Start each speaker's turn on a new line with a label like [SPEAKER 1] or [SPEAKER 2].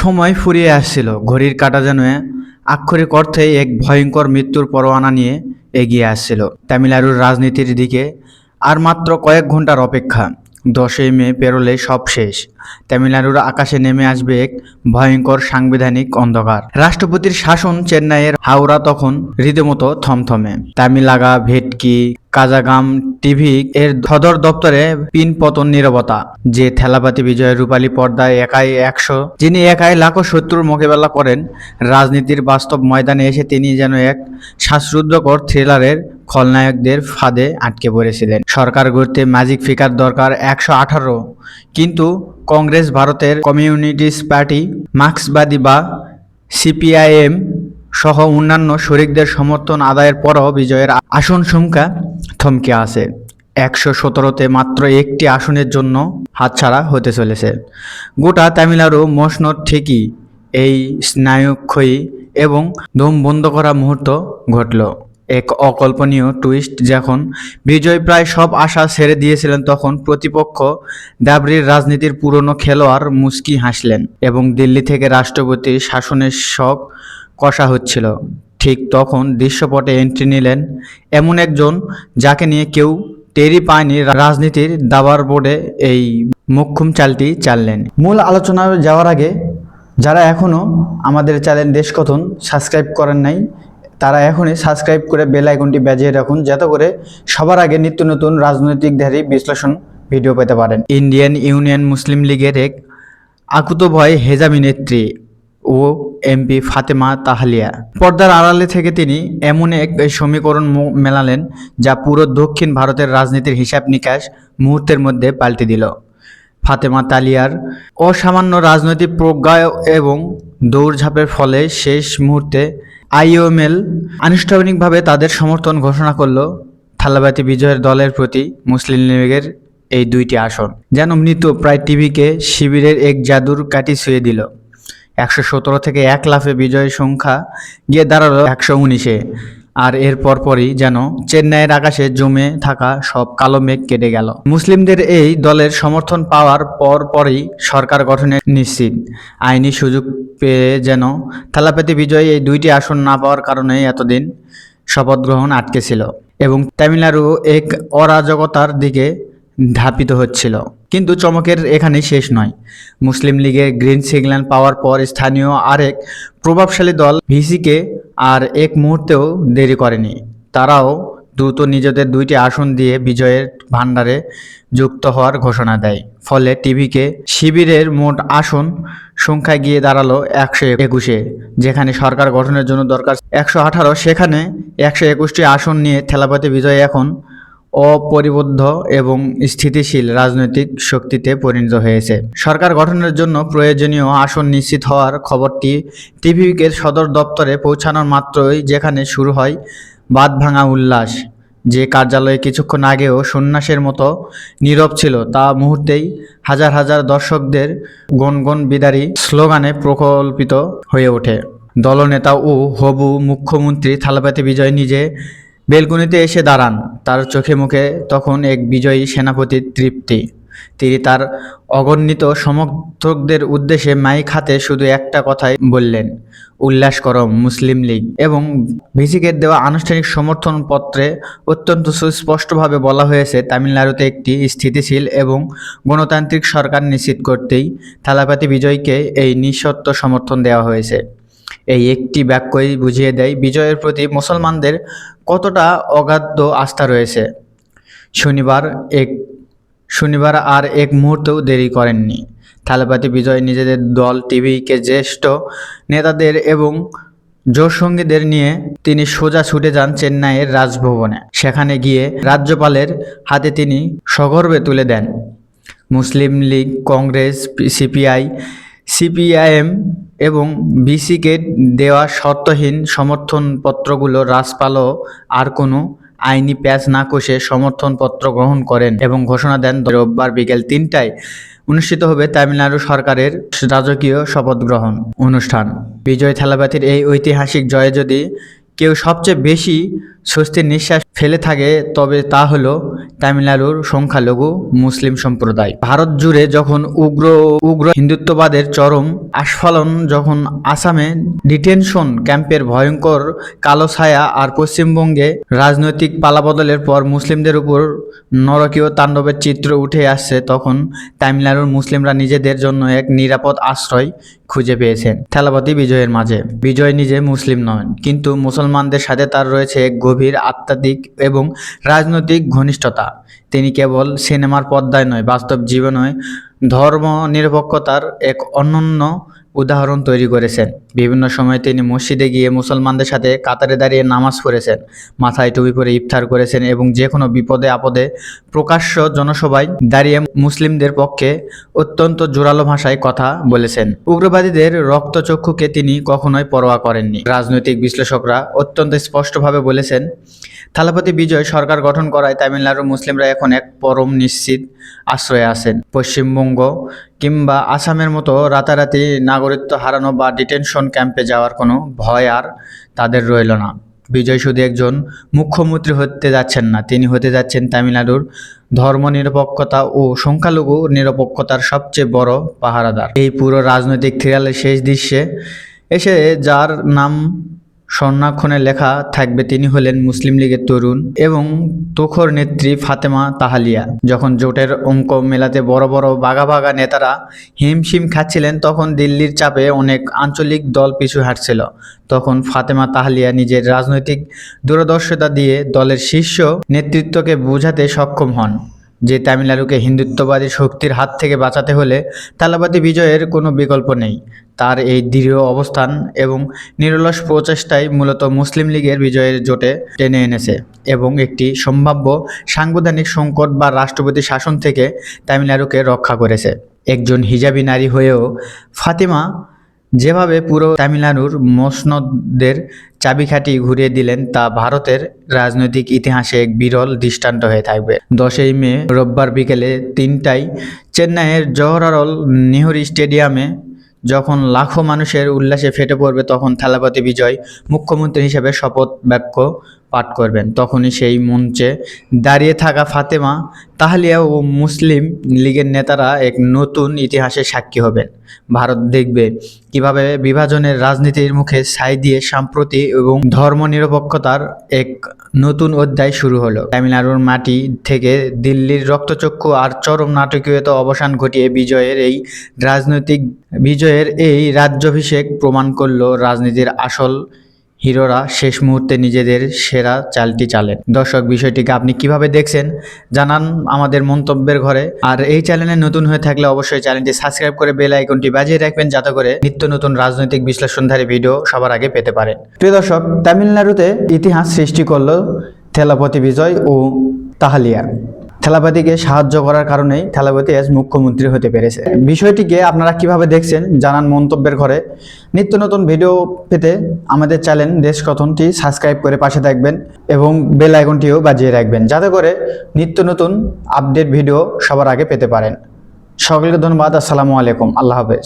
[SPEAKER 1] সময় ফুরিয়ে আসছিল, ঘড়ির কাঁটা যেন আক্ষরিক অর্থে এক ভয়ঙ্কর মৃত্যুর পরোয়ানা নিয়ে এগিয়ে আসছিল তামিলনাড়ুর রাজনীতির দিকে। আর মাত্র কয়েক ঘন্টার অপেক্ষা, 10ই মে পেরোলে সব শেষ। তামিলনাড়ুর আকাশে নেমে আসবে এক ভয়ঙ্কর সাংবিধানিক অন্ধকার। রাষ্ট্রপতির শাসন চেন্নাইয়ের হাওড়া তখন রীতিমতো থমথমে। তামিলাগা, ভেটকি, কাজাগাম টিভি এর সদর দপ্তরে পিনপতন নীরবতা। যে থেলাপাতি বিজয়ের রূপালী পর্দায় যিনি একাই লাখো শত্রুর মোকাবেলা করেন, রাজনীতির বাস্তব ময়দানে এসে তিনি যেন এক শ্বাসরুদ্ধকর থ্রিলারের খলনায়কদের ফাঁদে আটকে পড়েছিলেন। সরকার গড়তে ম্যাজিক ফিগার দরকার 118, কিন্তু কংগ্রেস, ভারতের কমিউনিস্ট পার্টি, মার্ক্সবাদী বা সিপিআইএম সহ অন্যান্য শরিকদের সমর্থন আদায়ের পরও বিজয়ের আসন সংখ্যা থমকে আছে। 117তে মাত্র একটি আসনের জন্য হাতছাড়া হতে চলেছে। গোটা তামিলনাড়ু মসনদ ঠিকই, এই স্নায়ুক্ষয়ী এবং দম বন্ধ করা মুহূর্ত ঘটল। এক অকল্পনীয় টুইস্ট। যখন বিজয় প্রায় সব আশা ছেড়ে দিয়েছিলেন, তখন প্রতিপক্ষ দাবরির রাজনীতির পুরনো খেলোয়াড় মুচকি হাসলেন এবং দিল্লি থেকে রাষ্ট্রপতির শাসনের শক কষা হচ্ছিল। ঠিক তখন দৃশ্যপটে এন্ট্রি নিলেন এমন একজন যাকে নিয়ে কেউ টেরই পায়নি। রাজনীতির দাবার বোর্ডে এই মোক্ষম চালটি চাললেন। মূল আলোচনায় যাওয়ার আগে যারা এখনও আমাদের চ্যানেল দেশকথন সাবস্ক্রাইব করেন নাই, তারা এখনই সাবস্ক্রাইব করে বেল আইকনটি বাজিয়ে রাখুন, যাতে করে সবার আগে নিত্য নতুন রাজনৈতিকধারী বিশ্লেষণ ভিডিও পেতে পারেন। ইন্ডিয়ান ইউনিয়ন মুসলিম লীগের এক আকুতভয় হেজাবি নেত্রী ও এমপি ফাতেমা তাহালিয়া। পর্দার আড়ালে থেকে তিনি এমন এক সমীকরণ মেলালেন যা পুরো দক্ষিণ ভারতের রাজনীতির হিসাব নিকাশ মুহূর্তের মধ্যে পাল্টে দিল। ফাতেমা তালিয়ার অসামান্য রাজনৈতিক প্রজ্ঞা এবং দৌড়ঝাঁপের ফলে শেষ মুহূর্তে আইওএমএল আনুষ্ঠানিকভাবে তাদের সমর্থন ঘোষণা করল। থালাবাতি বিজয়ের দলের প্রতি মুসলিম লীগের এই দুইটি আসন যেন মৃত প্রায় টিভিকে শিবিরের এক জাদুর কাঠি ছুঁয়ে দিল। 117 থেকে 1 লাফে বিজয়ের সংখ্যা গিয়ে দাঁড়ালো 119-এ। আর এর পরপরই যেন চেন্নাইয়ের আকাশে জমে থাকা সব কালো মেঘ কেটে গেল। মুসলিমদের এই দলের সমর্থন পাওয়ার পরই সরকার গঠনের নিশ্চিত আইনি সুযোগ পেয়ে যেন থালাপাতি বিজয় এই দুইটি আসন না পাওয়ার কারণে এতদিন শপথ গ্রহণ আটকে ছিল এবং তামিলনাড়ু এক অরাজকতার দিকে ধাপিত হচ্ছিল। কিন্তু চমকের এখানেই শেষ নয়। মুসলিম লীগের গ্রিন সিগন্যাল পাওয়ার পর স্থানীয় আরেক প্রভাবশালী দল ভিসিকে আর এক মুহূর্তেও দেরি করেনি। তারাও দ্রুত নিজেদের দুইটি আসন দিয়ে বিজয়ের ভাণ্ডারে যুক্ত হওয়ার ঘোষণা দেয়। ফলে টিভিকে শিবিরের মোট আসন সংখ্যায় গিয়ে দাঁড়ালো 121-এ। যেখানে সরকার গঠনের জন্য দরকার 118, সেখানে 121টি আসন নিয়ে থেলাপাতি বিজয় এখন অপরিবদ্ধ এবং স্থিতিশীল রাজনৈতিক শক্তিতে পরিণত হয়েছে। সরকার গঠনের জন্য প্রয়োজনীয় আসন নিশ্চিত হওয়ার খবরটি টিভিকের সদর দপ্তরে পৌঁছানোর মাত্রই যেখানে শুরু হয় বাঁধভাঙা উল্লাস। যে কার্যালয়ে কিছুক্ষণ আগেও সন্ন্যাসের মতো নীরব ছিল, তা মুহূর্তেই হাজার হাজার দর্শকদের গনগন বিদারী স্লোগানে প্রকল্পিত হয়ে ওঠে। দলনেতা ও হবু মুখ্যমন্ত্রী থালাপাতি বিজয় নিজে বেলকুনিতে এসে দাঁড়ান। তার চোখে মুখে তখন এক বিজয়ী সেনাপতির তৃপ্তি। তিনি তার অগণিত সমর্থকদের উদ্দেশ্যে মাইক হাতে শুধু একটা কথাই বললেন, উল্লাস করো মুসলিম লীগ। এবং ভিসিকের দেওয়া আনুষ্ঠানিক সমর্থন পত্রে অত্যন্ত সুস্পষ্টভাবে বলা হয়েছে, তামিলনাড়ুতে একটি স্থিতিশীল এবং গণতান্ত্রিক সরকার নিশ্চিত করতেই থালাপাতি বিজয়কে এই নিঃশর্ত সমর্থন দেওয়া হয়েছে। এই একটি বাক্যই বুঝিয়ে দেয় বিজয়ের প্রতি মুসলমানদের কতটা অগাধ আস্থা রয়েছে। শনিবার আর এক মুহূর্তেও দেরি করেননি। থালাপাতি বিজয় নিজেদের দল টিভিকে জ্যেষ্ঠ নেতাদের এবং জোটসঙ্গীদের নিয়ে তিনি সোজা ছুটে যান চেন্নাইয়ের রাজভবনে। সেখানে গিয়ে রাজ্যপালের হাতে তিনি সগর্বে তুলে দেন মুসলিম লীগ, কংগ্রেস, সিপিআইএম এবং ভিসিকে দেওয়া শর্তহীন সমর্থনপত্রগুলো। রাজপালও আর কোনো আইনি প্যাচ না কষে সমর্থনপত্র গ্রহণ করেন এবং ঘোষণা দেন রোববার বিকেল 3টায় অনুষ্ঠিত হবে তামিলনাড়ু সরকারের রাজকীয় শপথ গ্রহণ অনুষ্ঠান। বিজয় থালাপাতির এই ঐতিহাসিক জয়ে যদি কেউ সবচেয়ে বেশি স্বস্তির নিঃশ্বাস ফেলে থাকে, তবে তা হলো তামিলনাড়ুর সংখ্যালঘু মুসলিম সম্প্রদায়। ভারত জুড়ে যখন উগ্র হিন্দুত্ববাদের চরম আস্ফালন, যখন আসামে ডিটেনশন ক্যাম্পের ভয়ঙ্কর কালো ছায়া আর পশ্চিমবঙ্গে রাজনৈতিক পালাবদলের পর মুসলিমদের উপর নরকীয় তাণ্ডবের চিত্র উঠে আসছে, তখন তামিলনাড়ুর মুসলিমরা নিজেদের জন্য এক নিরাপদ আশ্রয় খুঁজে পেয়েছেন থেলাপতি বিজয়ের মাঝে। বিজয় নিজে মুসলিম নন, কিন্তু মুসলমানদের সাথে তার রয়েছে এক গভীর আধ্যাত্মিক এবং রাজনৈতিক ঘনিষ্ঠতা। তিনি কেবল সিনেমার পর্দায় নয়, বাস্তব জীবনে ধর্ম নিরপেক্ষতার এক অনন্য উদাহরণ তৈরি করেছেন। বিভিন্ন সময় তিনি মসজিদে গিয়ে মুসলমানদের সাথে কাতারে দাঁড়িয়ে নামাজ পড়েছেন, মাথায় টুপি পরে ইফতার করেছেন এবং যে কোনো বিপদে আপদে প্রকাশ্য জনসভায় দাঁড়িয়ে মুসলিমদের পক্ষে অত্যন্ত জোরালো ভাষায় কথা বলেছেন। উগ্রবাদীদের রক্তচক্ষুকে তিনি কখনোই পরোয়া করেননি। রাজনৈতিক বিশ্লেষকরা অত্যন্ত স্পষ্টভাবে বলেছেন, থালাপতি বিজয় সরকার গঠন করায় তামিলনাড়ুর মুসলিমরা এখন এক পরম নিশ্চিত আশ্রয়ে আছেন। পশ্চিমবঙ্গ কিংবা আসামের মতো রাতারাতি নাগরিকত্ব হারানো বা ডিটেনশন ক্যাম্পে যাওয়ার কোনো ভয় আর তাদের রইল না। বিজয় শুধু একজন মুখ্যমন্ত্রী হতে যাচ্ছেন না, তিনি হতে যাচ্ছেন তামিলনাড়ুর ধর্মনিরপেক্ষতা ও সংখ্যালঘু নিরপেক্ষতার সবচেয়ে বড় পাহারাদার। এই পুরো রাজনৈতিক থ্রিলারের শেষ দৃশ্যে এসে যার নাম স্বর্ণাক্ষরে লেখা থাকবে তিনি হলেন মুসলিম লীগের তরুণ এবং তুখোর নেত্রী ফাতেমা তাহালিয়া। যখন জোটের অঙ্ক মেলাতে বড় বড় বাঘা নেতারা হিমশিম খাচ্ছিলেন, তখন দিল্লির চাপে অনেক আঞ্চলিক দল পিছু হাঁটছিল, তখন ফাতেমা তাহালিয়া নিজের রাজনৈতিক দূরদর্শিতা দিয়ে দলের শীর্ষ নেতৃত্বকে বোঝাতে সক্ষম হন যে তামিলনাড়ুকে হিন্দুত্ববাদী শক্তির হাত থেকে বাঁচাতে হলে থালাপতি বিজয়ের কোনো বিকল্প নেই। তার এই দৃঢ় অবস্থান এবং নিরলস প্রচেষ্টাই মূলত মুসলিম লীগের বিজয়ের জোটে টেনে এনেছে এবং একটি সম্ভাব্য সাংবিধানিক সংকট বা রাষ্ট্রপতি শাসন থেকে তামিলনাড়ুকে রক্ষা করেছে। একজন হিজাবি নারী হয়েও ফাতেমা যেভাবে পুরো তামিলনাড়ুর মসনদের চাবিকাঠি ঘুরিয়ে দিলেন, তা ভারতের রাজনৈতিক ইতিহাসে এক বিরল দৃষ্টান্ত হয়ে থাকবে। 10ই মে রোববার বিকেলে 3টায় চেন্নাইয়ের জওহরলাল নেহরু স্টেডিয়ামে যখন লাখো মানুষের উল্লাসে ফেটে পড়বে, তখন থালাপতি বিজয় মুখ্যমন্ত্রী হিসেবে শপথ বাক্য পাঠ করবেন। তখনই সেই মঞ্চে দাঁড়িয়ে থাকা ফাতেমা তাহালিয়া ও মুসলিম লীগের নেতারা এক নতুন ইতিহাসের সাক্ষী হবেন। ভারত দেখবে কিভাবে বিভাজনের রাজনীতির মুখে ছাই দিয়ে সাম্প্রতি এবং ধর্মনিরপেক্ষতার এক নতুন অধ্যায় শুরু হলো। তামিলনাড়ুর মাটি থেকে দিল্লির রক্তচক্ষু আর চরম নাটকীয়তা অবসান ঘটিয়ে বিজয়ের এই রাজ্যাভিষেক প্রমাণ করলো রাজনীতির আসল হিরোরা শেষ মুহূর্তে নিজেদের সেরা চালটি চালেন। দর্শক, বিষয়টিকে আপনি কিভাবে দেখছেন জানান আমাদের মন্তব্যের ঘরে। আর এই চ্যানেলে নতুন হয়ে থাকলে অবশ্যই চ্যানেলটি সাবস্ক্রাইব করে বেল আইকনটি বাজিয়ে রাখবেন, যাতে করে নিত্য নতুন রাজনৈতিক বিশ্লেষণধারী ভিডিও সবার আগে পেতে পারেন। প্রিয় দর্শক, তামিলনাড়ুতে ইতিহাস সৃষ্টি করলো থালাপতি বিজয় ও তাহালিয়া। থালাপতিকে সাহায্য করার কারণেই থালাপতি আজ মুখ্যমন্ত্রী হতে পেরেছে। বিষয়টিকে আপনারা কিভাবে দেখছেন জানান মন্তব্যের ঘরে। নিত্য নতুন ভিডিও পেতে আমাদের চ্যানেল দেশকথনটি সাবস্ক্রাইব করে পাশে থাকবেন এবং বেল আইকনটিও বাজিয়ে রাখবেন, যাতে করে নিত্য নতুন আপডেট ভিডিও সবার আগে পেতে পারেন। সকলকে ধন্যবাদ। আসসালামু আলাইকুম। আল্লাহ হাফেজ।